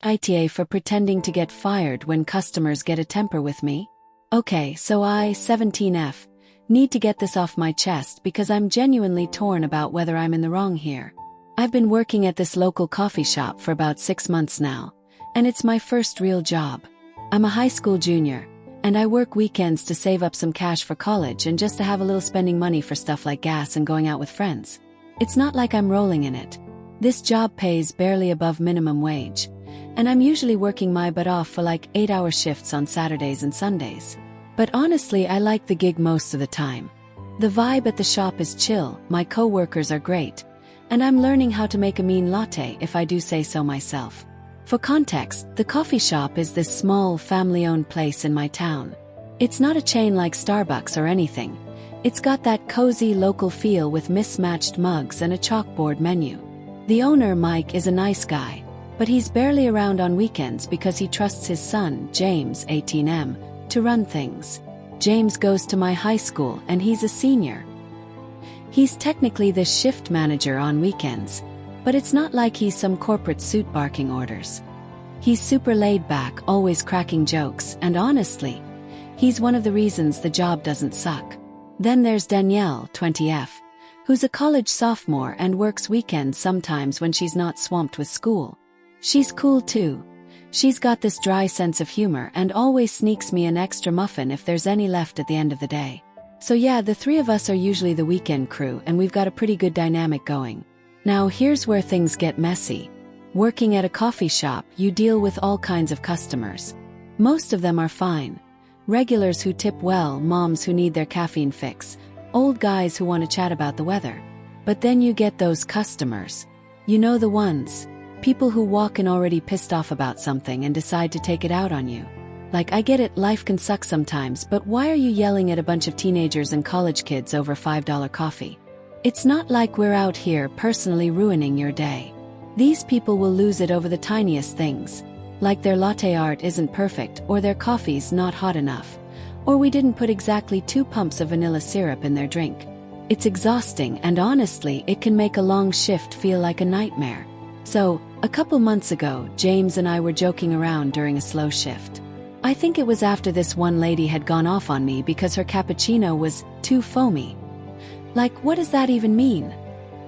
Ita for pretending to get fired when customers get a temper with me? Okay, so I, 17F, need to get this off my chest because I'm genuinely torn about whether I'm in the wrong here. I've been working at this local coffee shop for about 6 months now, and it's my first real job. I'm a high school junior, and I work weekends to save up some cash for college and just to have a little spending money for stuff like gas and going out with friends. It's not like I'm rolling in it. This job pays barely above minimum wage, and I'm usually working my butt off for like 8-hour shifts on Saturdays and Sundays. But honestly, I like the gig most of the time. The vibe at the shop is chill, my co-workers are great, and I'm learning how to make a mean latte if I do say so myself. For context, the coffee shop is this small, family-owned place in my town. It's not a chain like Starbucks or anything. It's got that cozy local feel with mismatched mugs and a chalkboard menu. The owner, Mike, is a nice guy, but he's barely around on weekends because he trusts his son, James, 18M, to run things. James goes to my high school and he's a senior. He's technically the shift manager on weekends, but it's not like he's some corporate suit barking orders. He's super laid back, always cracking jokes, and honestly, he's one of the reasons the job doesn't suck. Then there's Danielle, 20F, who's a college sophomore and works weekends sometimes when she's not swamped with school. She's cool too. She's got this dry sense of humor and always sneaks me an extra muffin if there's any left at the end of the day. So yeah, the three of us are usually the weekend crew and we've got a pretty good dynamic going. Now here's where things get messy. Working at a coffee shop, you deal with all kinds of customers. Most of them are fine. Regulars who tip well, moms who need their caffeine fix, old guys who want to chat about the weather. But then you get those customers. You know the ones. People who walk in already pissed off about something and decide to take it out on you. Like, I get it, life can suck sometimes, but why are you yelling at a bunch of teenagers and college kids over $5 coffee? It's not like we're out here personally ruining your day. These people will lose it over the tiniest things, like their latte art isn't perfect, or their coffee's not hot enough, or we didn't put exactly 2 pumps of vanilla syrup in their drink. It's exhausting, and honestly, it can make a long shift feel like a nightmare. So, a couple months ago, James and I were joking around during a slow shift. I think it was after this one lady had gone off on me because her cappuccino was too foamy. Like, what does that even mean?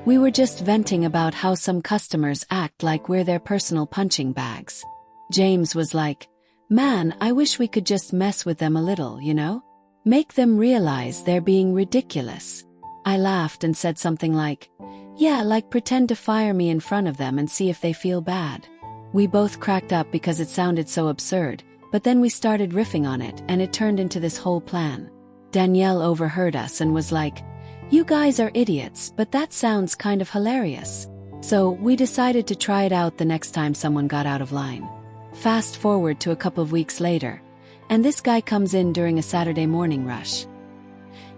We were just venting about how some customers act like we're their personal punching bags. James was like, "Man, I wish we could just mess with them a little, you know? Make them realize they're being ridiculous." I laughed and said something like, "Yeah, like pretend to fire me in front of them and see if they feel bad." We both cracked up because it sounded so absurd, but then we started riffing on it and it turned into this whole plan. Danielle overheard us and was like, "You guys are idiots, but that sounds kind of hilarious." So we decided to try it out the next time someone got out of line. Fast forward to a couple of weeks later, and this guy comes in during a Saturday morning rush.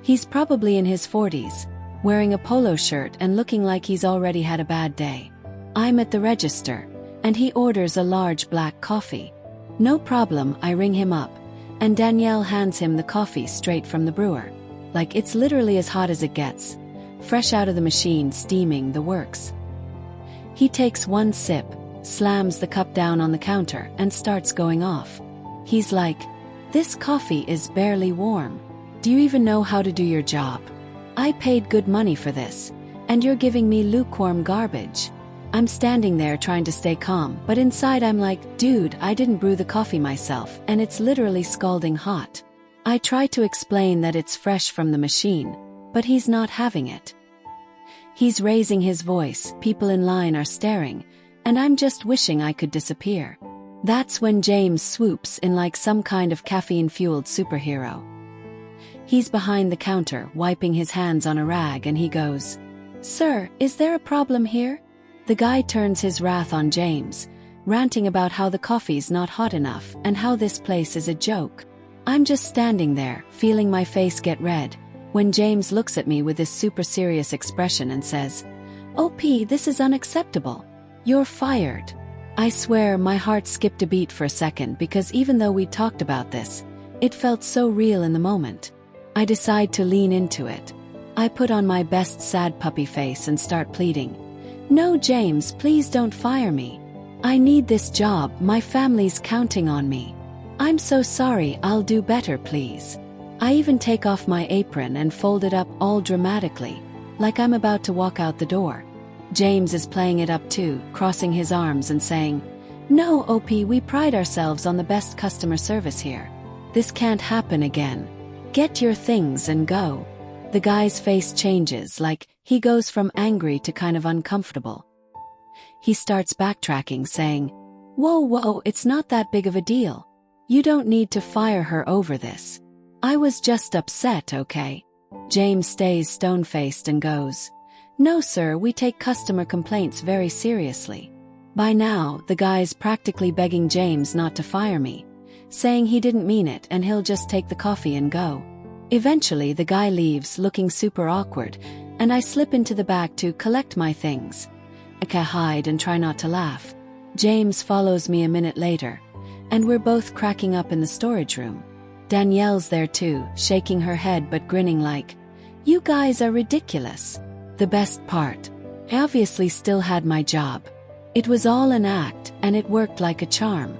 He's probably in his 40s, wearing a polo shirt and looking like he's already had a bad day. I'm at the register, and he orders a large black coffee. No problem, I ring him up, and Danielle hands him the coffee straight from the brewer. Like, it's literally as hot as it gets, fresh out of the machine, steaming, the works. He takes one sip, slams the cup down on the counter, and starts going off. He's like, "This coffee is barely warm. Do you even know how to do your job? I paid good money for this, and you're giving me lukewarm garbage." I'm standing there trying to stay calm, but inside I'm like, "Dude, I didn't brew the coffee myself, and it's literally scalding hot." I try to explain that it's fresh from the machine, but he's not having it. He's raising his voice, people in line are staring, and I'm just wishing I could disappear. That's when James swoops in like some kind of caffeine-fueled superhero. He's behind the counter, wiping his hands on a rag, and he goes, "Sir, is there a problem here?" The guy turns his wrath on James, ranting about how the coffee's not hot enough and how this place is a joke. I'm just standing there, feeling my face get red, when James looks at me with this super serious expression and says, "OP, this is unacceptable. You're fired." I swear my heart skipped a beat for a second because even though we talked about this, it felt so real in the moment. I decide to lean into it. I put on my best sad puppy face and start pleading. "No, James, please don't fire me. I need this job, my family's counting on me. I'm so sorry, I'll do better please. I even take off my apron and fold it up all dramatically, like I'm about to walk out the door. James is playing it up too, crossing his arms and saying, "No, OP, we pride ourselves on the best customer service here. This can't happen again. Get your things and go." The guy's face changes, like he goes from angry to kind of uncomfortable. He starts backtracking, saying, Whoa, it's not that big of a deal. You don't need to fire her over this. I was just upset, okay?" James stays stone-faced and goes, "No sir, we take customer complaints very seriously." By now, the guy's practically begging James not to fire me, saying he didn't mean it and he'll just take the coffee and go. Eventually, the guy leaves, looking super awkward, and I slip into the back to collect my things. I hide and try not to laugh. James follows me a minute later, and we're both cracking up in the storage room. Danielle's there too, shaking her head but grinning like, "You guys are ridiculous." The best part, I obviously still had my job. It was all an act, and it worked like a charm.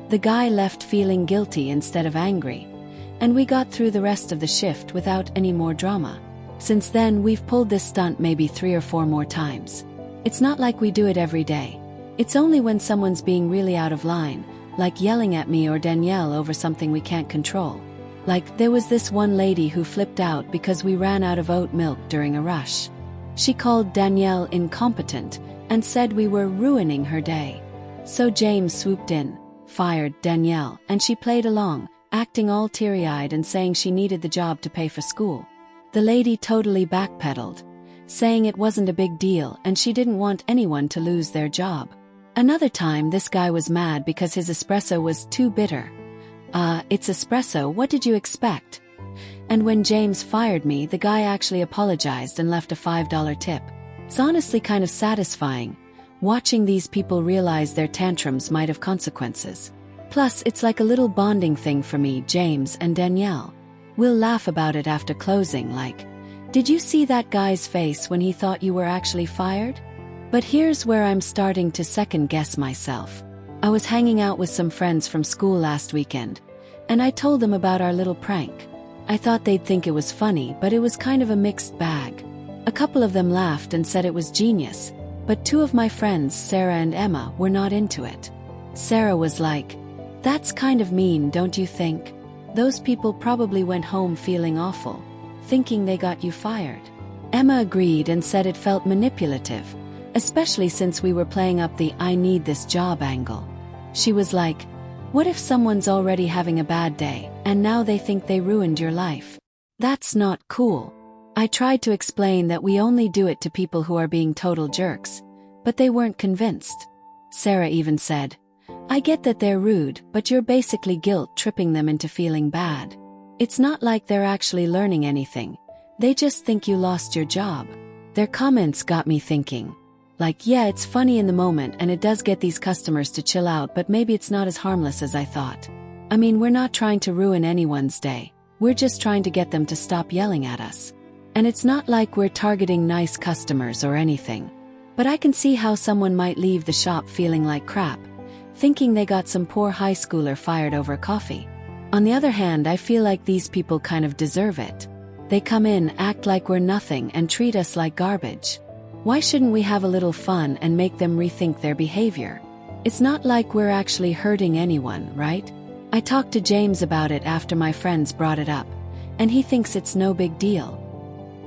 The guy left feeling guilty instead of angry, and we got through the rest of the shift without any more drama. Since then, we've pulled this stunt maybe 3 or 4 more times. It's not like we do it every day. It's only when someone's being really out of line, like yelling at me or Danielle over something we can't control. Like, there was this one lady who flipped out because we ran out of oat milk during a rush. She called Danielle incompetent and said we were ruining her day. So James swooped in, fired Danielle, and she played along, acting all teary-eyed and saying she needed the job to pay for school. The lady totally backpedaled, saying it wasn't a big deal and she didn't want anyone to lose their job. Another time, this guy was mad because his espresso was too bitter. It's espresso, what did you expect? And when James fired me, the guy actually apologized and left a $5 tip. It's honestly kind of satisfying, watching these people realize their tantrums might have consequences. Plus, it's like a little bonding thing for me, James, and Danielle. We'll laugh about it after closing, like, "Did you see that guy's face when he thought you were actually fired?" But here's where I'm starting to second-guess myself. I was hanging out with some friends from school last weekend, and I told them about our little prank. I thought they'd think it was funny, but it was kind of a mixed bag. A couple of them laughed and said it was genius, but 2 of my friends, Sarah and Emma, were not into it. Sarah was like, "That's kind of mean, don't you think? Those people probably went home feeling awful, thinking they got you fired." Emma agreed and said it felt manipulative, especially since we were playing up the "I need this job" angle. She was like, "What if someone's already having a bad day, and now they think they ruined your life? That's not cool." I tried to explain that we only do it to people who are being total jerks, but they weren't convinced. Sarah even said, "I get that they're rude, but you're basically guilt-tripping them into feeling bad. It's not like they're actually learning anything. They just think you lost your job." Their comments got me thinking. Like, yeah, it's funny in the moment and it does get these customers to chill out, but maybe it's not as harmless as I thought. I mean, we're not trying to ruin anyone's day. We're just trying to get them to stop yelling at us. And it's not like we're targeting nice customers or anything. But I can see how someone might leave the shop feeling like crap, thinking they got some poor high schooler fired over coffee. On the other hand, I feel like these people kind of deserve it. They come in, act like we're nothing, and treat us like garbage. Why shouldn't we have a little fun and make them rethink their behavior? It's not like we're actually hurting anyone, right? I talked to James about it after my friends brought it up, and he thinks it's no big deal.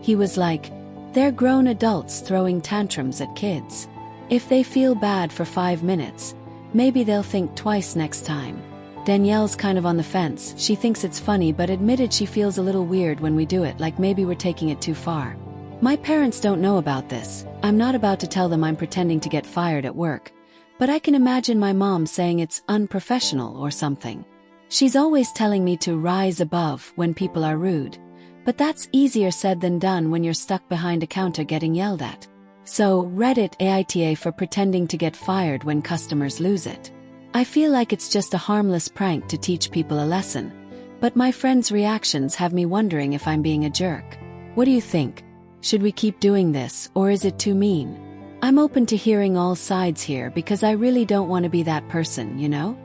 He was like, "They're grown adults throwing tantrums at kids. If they feel bad for 5 minutes, maybe they'll think twice next time." Danielle's kind of on the fence. She thinks it's funny but admitted she feels a little weird when we do it, like maybe we're taking it too far. My parents don't know about this. I'm not about to tell them I'm pretending to get fired at work, but I can imagine my mom saying it's unprofessional or something. She's always telling me to rise above when people are rude, but that's easier said than done when you're stuck behind a counter getting yelled at. So, Reddit aita for pretending to get fired when customers lose it. I feel like it's just a harmless prank to teach people a lesson, but my friends' reactions have me wondering if I'm being a jerk. What do you think? Should we keep doing this, or is it too mean? I'm open to hearing all sides here because I really don't want to be that person, you know?